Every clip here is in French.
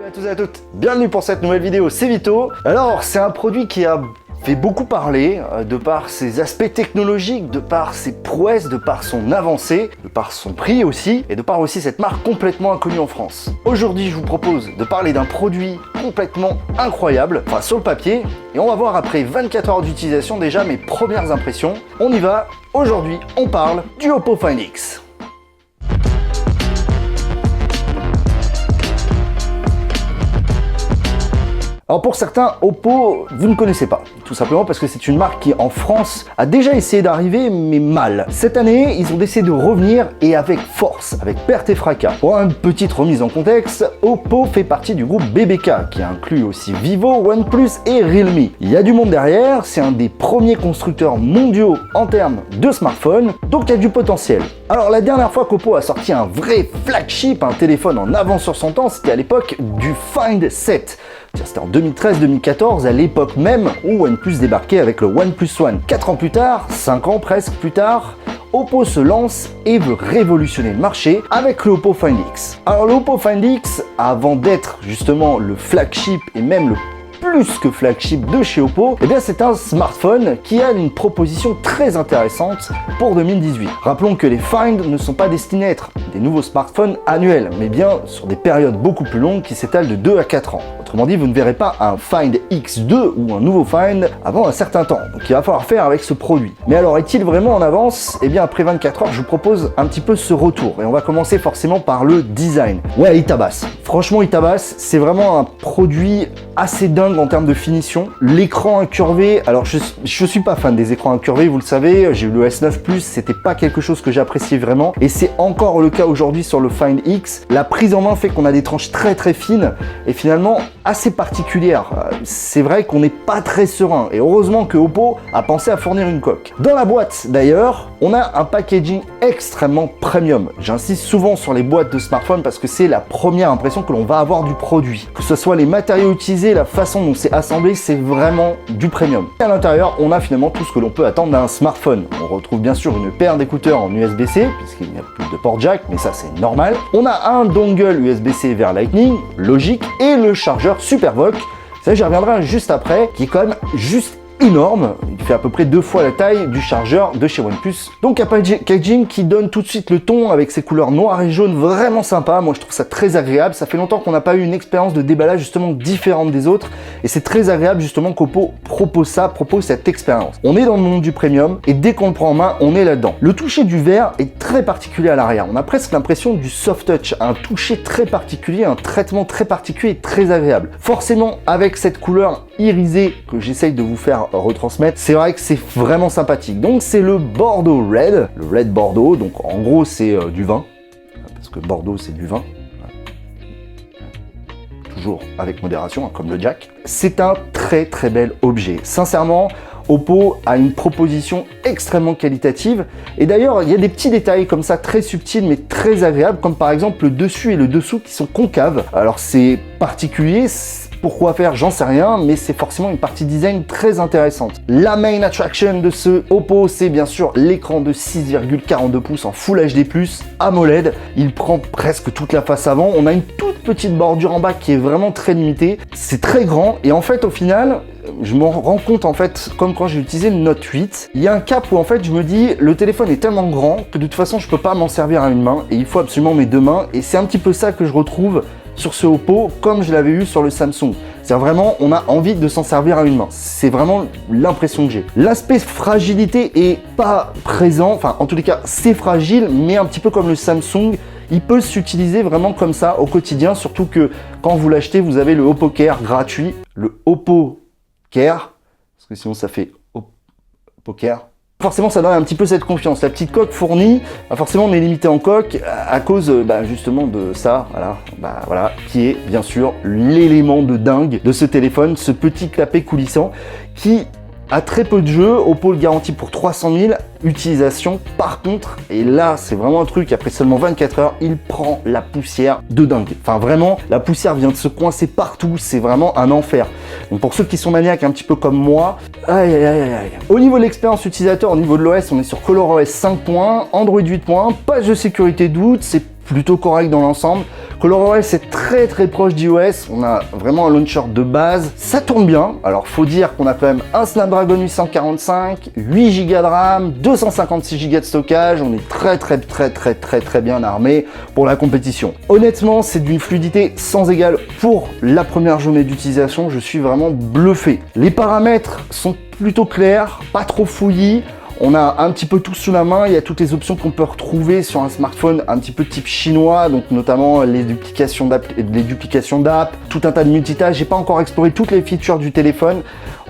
Salut à tous et à toutes, bienvenue pour cette nouvelle vidéo, c'est Vito. Alors, c'est un produit qui a fait beaucoup parler, de par ses aspects technologiques, de par ses prouesses, de par son avancée, de par son prix aussi, et de par aussi cette marque complètement inconnue en France. Aujourd'hui, je vous propose de parler d'un produit complètement incroyable, enfin sur le papier, et on va voir après 24 heures d'utilisation déjà mes premières impressions. On y va, aujourd'hui on parle du Oppo Find X. Alors pour certains, Oppo, vous ne connaissez pas, tout simplement parce que c'est une marque qui en France a déjà essayé d'arriver, mais mal. Cette année, ils ont décidé de revenir et avec force, avec perte et fracas. Pour une petite remise en contexte, Oppo fait partie du groupe BBK, qui inclut aussi Vivo, OnePlus et Realme. Il y a du monde derrière, c'est un des premiers constructeurs mondiaux en termes de smartphones, donc il y a du potentiel. Alors la dernière fois qu'Oppo a sorti un vrai flagship, un téléphone en avance sur son temps, c'était à l'époque du Find 7. C'était en 2013-2014, à l'époque même où OnePlus débarquait avec le OnePlus One. 4 ans plus tard, 5 ans presque plus tard, Oppo se lance et veut révolutionner le marché avec le Oppo Find X. Alors le Oppo Find X, avant d'être justement le flagship et même le plus que flagship de chez Oppo, eh bien c'est un smartphone qui a une proposition très intéressante pour 2018. Rappelons que les Find ne sont pas destinés à être des nouveaux smartphones annuels, mais bien sur des périodes beaucoup plus longues qui s'étalent de 2 à 4 ans. Autrement dit, vous ne verrez pas un Find X2 ou un nouveau Find avant un certain temps. Donc il va falloir faire avec ce produit. Mais alors, est-il vraiment en avance? Eh bien après 24 heures, je vous propose un petit peu ce retour. Et on va commencer forcément par le design. Ouais, il tabasse. Franchement, il tabasse. C'est vraiment un produit assez dingue en termes de finition. L'écran incurvé, alors je suis pas fan des écrans incurvés, vous le savez, j'ai eu le S9 Plus, c'était pas quelque chose que j'appréciais vraiment, et c'est encore le cas aujourd'hui sur le Find X. La prise en main fait qu'on a des tranches très très fines, et finalement assez particulières. C'est vrai qu'on n'est pas très serein, et heureusement que Oppo a pensé à fournir une coque. Dans la boîte d'ailleurs, on a un packaging extrêmement premium. J'insiste souvent sur les boîtes de smartphone parce que c'est la première impression que l'on va avoir du produit. Que ce soit les matériaux utilisés, la façon dont c'est assemblé, c'est vraiment du premium. Et à l'intérieur, on a finalement tout ce que l'on peut attendre d'un smartphone. On retrouve bien sûr une paire d'écouteurs en USB-C, puisqu'il n'y a plus de port jack, mais ça c'est normal. On a un dongle USB-C vers Lightning, logique, et le chargeur Supervoc, ça j'y reviendrai juste après, qui est quand même juste énorme, il fait à peu près 2 fois la taille du chargeur de chez OnePlus. Donc un packaging qui donne tout de suite le ton avec ses couleurs noires et jaunes vraiment sympa. Moi je trouve ça très agréable, ça fait longtemps qu'on n'a pas eu une expérience de déballage justement différente des autres et c'est très agréable justement qu'Oppo propose cette expérience. On est dans le monde du premium et dès qu'on le prend en main, on est là-dedans. Le toucher du verre est très particulier à l'arrière, on a presque l'impression du soft touch, un toucher très particulier, un traitement très particulier et très agréable. Forcément avec cette couleur irisée que j'essaye de vous faire retransmettre, c'est vrai que c'est vraiment sympathique. Donc c'est le Bordeaux Red, le Red Bordeaux, donc en gros c'est du vin, parce que Bordeaux c'est du vin, toujours avec modération, hein, comme le jack. C'est un très très bel objet. Sincèrement, Oppo a une proposition extrêmement qualitative et d'ailleurs il y a des petits détails comme ça très subtils mais très agréables, comme par exemple le dessus et le dessous qui sont concaves. Alors c'est particulier, pourquoi faire, j'en sais rien, mais c'est forcément une partie design très intéressante. La main attraction de ce Oppo, c'est bien sûr l'écran de 6,42 pouces en Full HD+, AMOLED. Il prend presque toute la face avant. On a une toute petite bordure en bas qui est vraiment très limitée. C'est très grand et en fait au final, je me rends compte en fait, comme quand j'ai utilisé le Note 8, il y a un cap où en fait je me dis le téléphone est tellement grand que de toute façon je peux pas m'en servir à une main et il faut absolument mes deux mains et c'est un petit peu ça que je retrouve sur ce Oppo comme je l'avais eu sur le Samsung. C'est vraiment, on a envie de s'en servir à une main. C'est vraiment l'impression que j'ai. L'aspect fragilité est pas présent, enfin en tous les cas c'est fragile, mais un petit peu comme le Samsung, il peut s'utiliser vraiment comme ça au quotidien, surtout que quand vous l'achetez, vous avez le Oppo Care gratuit, le Oppo Care, parce que sinon ça fait Oppo Care. Forcément, ça donne un petit peu cette confiance. La petite coque fournie, forcément, on est limité en coque à cause justement de ça, voilà, qui est bien sûr l'élément de dingue de ce téléphone, ce petit clapet coulissant qui a très peu de jeux. Oppo le garantit pour 300 000 utilisations. Par contre, et là c'est vraiment un truc, après seulement 24 heures, il prend la poussière de dingue. Enfin vraiment, la poussière vient de se coincer partout, c'est vraiment un enfer. Donc pour ceux qui sont maniaques un petit peu comme moi, aïe aïe aïe aïe. Au niveau de l'expérience utilisateur, au niveau de l'OS, on est sur ColorOS 5.1, Android 8.1, page de sécurité d'août, c'est plutôt correct dans l'ensemble. ColorOS est très très proche d'iOS, on a vraiment un launcher de base, ça tourne bien. Alors faut dire qu'on a quand même un Snapdragon 845, 8 Go de RAM, 256 Go de stockage, on est très bien armé pour la compétition. Honnêtement, c'est d'une fluidité sans égale pour la première journée d'utilisation, je suis vraiment bluffé. Les paramètres sont plutôt clairs, pas trop fouillis. On a un petit peu tout sous la main, il y a toutes les options qu'on peut retrouver sur un smartphone un petit peu type chinois, donc notamment les duplications d'app, tout un tas de multitâches. J'ai pas encore exploré toutes les features du téléphone.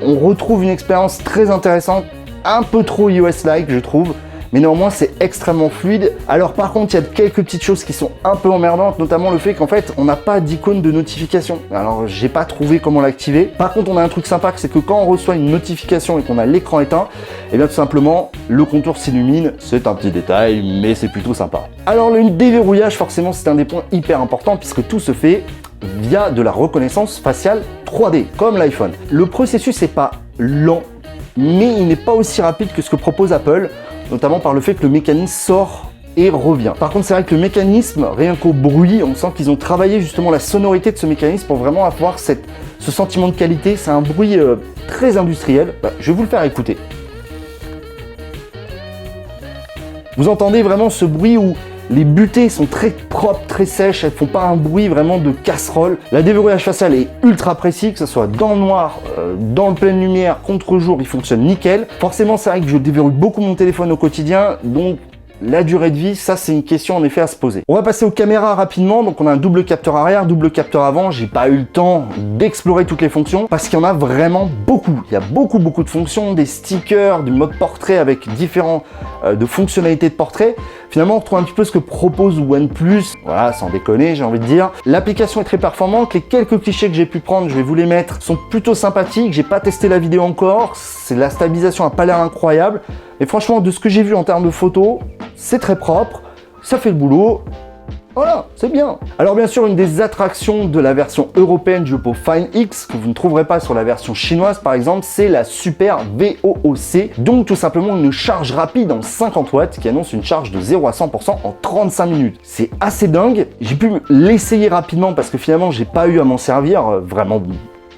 On retrouve une expérience très intéressante, un peu trop iOS-like je trouve, mais néanmoins c'est extrêmement fluide. Alors par contre, il y a quelques petites choses qui sont un peu emmerdantes, notamment le fait qu'en fait on n'a pas d'icône de notification. Alors j'ai pas trouvé comment l'activer. Par contre, on a un truc sympa, c'est que quand on reçoit une notification et qu'on a l'écran éteint, et bien tout simplement le contour s'illumine. C'est un petit détail, mais c'est plutôt sympa. Alors le déverrouillage, forcément c'est un des points hyper importants puisque tout se fait via de la reconnaissance faciale 3D comme l'iPhone. Le processus n'est pas lent, mais il n'est pas aussi rapide que ce que propose Apple, notamment par le fait que le mécanisme sort et revient. Par contre, c'est vrai que le mécanisme, rien qu'au bruit, on sent qu'ils ont travaillé justement la sonorité de ce mécanisme pour vraiment avoir ce sentiment de qualité. C'est un bruit très industriel. Je vais vous le faire écouter. Vous entendez vraiment ce bruit où les butées sont très propres, très sèches, elles font pas un bruit vraiment de casserole. La déverrouillage facial est ultra précis, que ce soit dans le noir, dans le pleine lumière, contre-jour, il fonctionne nickel. Forcément, c'est vrai que je déverrouille beaucoup mon téléphone au quotidien, donc la durée de vie, ça c'est une question en effet à se poser. On va passer aux caméras rapidement. Donc on a un double capteur arrière, double capteur avant. J'ai pas eu le temps d'explorer toutes les fonctions parce qu'il y en a vraiment beaucoup. Il y a beaucoup de fonctions, des stickers, du mode portrait avec différents de fonctionnalités de portrait. Finalement, on retrouve un petit peu ce que propose OnePlus. Voilà, sans déconner, j'ai envie de dire. L'application est très performante. Les quelques clichés que j'ai pu prendre, je vais vous les mettre, sont plutôt sympathiques. J'ai pas testé la vidéo encore. La stabilisation a pas l'air incroyable. Et franchement, de ce que j'ai vu en termes de photos, c'est très propre, ça fait le boulot. Voilà, c'est bien. Alors bien sûr, une des attractions de la version européenne du Oppo Find X, que vous ne trouverez pas sur la version chinoise par exemple, c'est la Super VOOC. Donc tout simplement une charge rapide en 50 watts qui annonce une charge de 0 à 100% en 35 minutes. C'est assez dingue. J'ai pu l'essayer rapidement parce que finalement, j'ai pas eu à m'en servir vraiment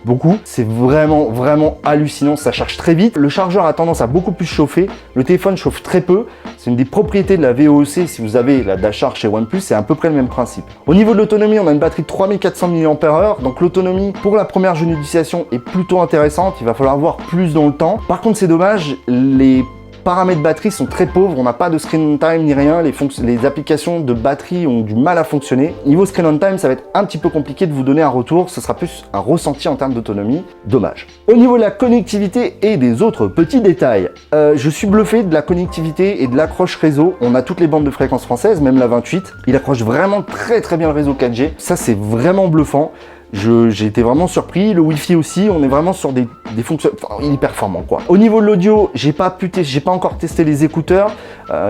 beaucoup. C'est vraiment hallucinant, ça charge très vite. Le chargeur a tendance à beaucoup plus chauffer. Le téléphone chauffe très peu. C'est une des propriétés de la VOOC. Si vous avez la Dash chez OnePlus, c'est à peu près le même principe. Au niveau de l'autonomie, on a une batterie de 3400 mAh. Donc l'autonomie pour la première journée d'utilisation est plutôt intéressante. Il va falloir voir plus dans le temps. Par contre, c'est dommage, les paramètres batterie sont très pauvres, on n'a pas de screen on time ni rien, les applications de batterie ont du mal à fonctionner. Niveau screen on time, ça va être un petit peu compliqué de vous donner un retour, ce sera plus un ressenti en termes d'autonomie, dommage. Au niveau de la connectivité et des autres petits détails, je suis bluffé de la connectivité et de l'accroche réseau. On a toutes les bandes de fréquences françaises, même la 28, il accroche vraiment très bien le réseau 4G, ça c'est vraiment bluffant. J'ai été vraiment surpris, le Wi-Fi aussi, on est vraiment sur des fonctions, enfin, il est performant quoi. Au niveau de l'audio, j'ai pas encore testé les écouteurs.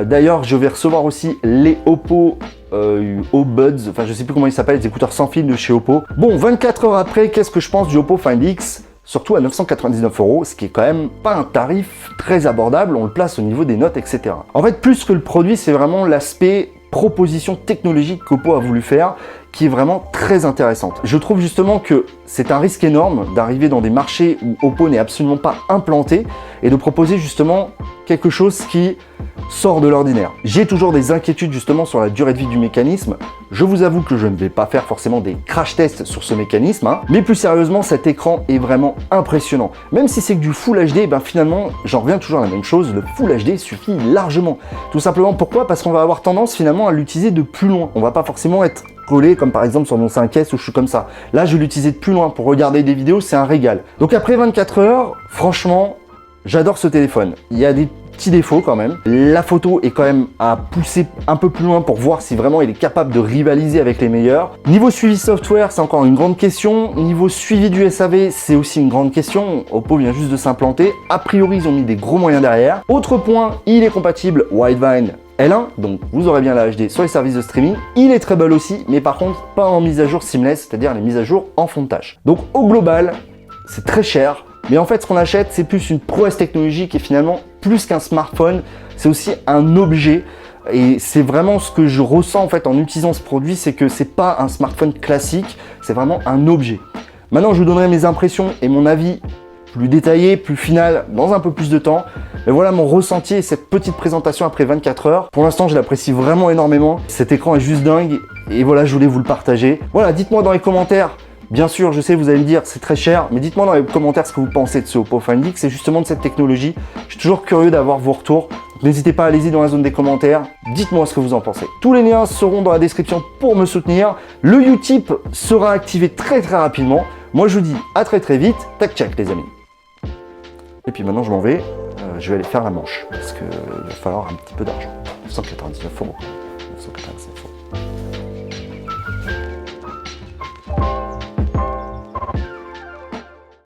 D'ailleurs, je vais recevoir aussi les Oppo Buds, enfin je sais plus comment ils s'appellent, les écouteurs sans fil de chez Oppo. Bon, 24 heures après, qu'est-ce que je pense du Oppo Find X? Surtout à 999 €, ce qui est quand même pas un tarif très abordable, on le place au niveau des notes, etc. En fait, plus que le produit, c'est vraiment l'aspect proposition technologique qu'Oppo a voulu faire, qui est vraiment très intéressante. Je trouve justement que c'est un risque énorme d'arriver dans des marchés où Oppo n'est absolument pas implanté et de proposer justement quelque chose qui sort de l'ordinaire. J'ai toujours des inquiétudes justement sur la durée de vie du mécanisme. Je vous avoue que je ne vais pas faire forcément des crash tests sur ce mécanisme, hein, mais plus sérieusement, cet écran est vraiment impressionnant. Même si c'est que du Full HD, ben finalement, j'en reviens toujours à la même chose, le Full HD suffit largement. Tout simplement, pourquoi? Parce qu'on va avoir tendance finalement à l'utiliser de plus loin. On va pas forcément être collé comme par exemple sur mon 5S où je suis comme ça. Là, je vais l'utiliser de plus loin pour regarder des vidéos, c'est un régal. Donc après 24 heures, franchement, j'adore ce téléphone. Il y a des petits défauts quand même. La photo est quand même à pousser un peu plus loin pour voir si vraiment il est capable de rivaliser avec les meilleurs. Niveau suivi software, c'est encore une grande question. Niveau suivi du SAV, c'est aussi une grande question. Oppo vient juste de s'implanter. A priori, ils ont mis des gros moyens derrière. Autre point, il est compatible Widevine L1, donc vous aurez bien la HD sur les services de streaming. Il est Treble aussi, mais par contre, pas en mise à jour seamless, c'est-à-dire les mises à jour en fond de tâche. Donc au global, c'est très cher. Mais en fait, ce qu'on achète, c'est plus une prouesse technologique et finalement, plus qu'un smartphone, c'est aussi un objet Et c'est vraiment ce que je ressens en fait en utilisant ce produit, c'est que c'est pas un smartphone classique, c'est vraiment un objet. Maintenant, je vous donnerai mes impressions et mon avis plus détaillé, plus final, dans un peu plus de temps. Mais voilà mon ressenti et cette petite présentation après 24 heures. Pour l'instant, je l'apprécie vraiment énormément. Cet écran est juste dingue et voilà, je voulais vous le partager. Voilà, dites-moi dans les commentaires. Bien sûr, je sais, vous allez me dire c'est très cher, mais dites-moi dans les commentaires ce que vous pensez de ce Oppo Find X et justement de cette technologie. Je suis toujours curieux d'avoir vos retours. N'hésitez pas, allez-y dans la zone des commentaires. Dites-moi ce que vous en pensez. Tous les liens seront dans la description pour me soutenir. Le Utip sera activé très rapidement. Moi, je vous dis à très vite. Tac, tchac, les amis. Et puis maintenant, je m'en vais. Je vais aller faire la manche parce qu'il va falloir un petit peu d'argent. 999 euros. 999 euros.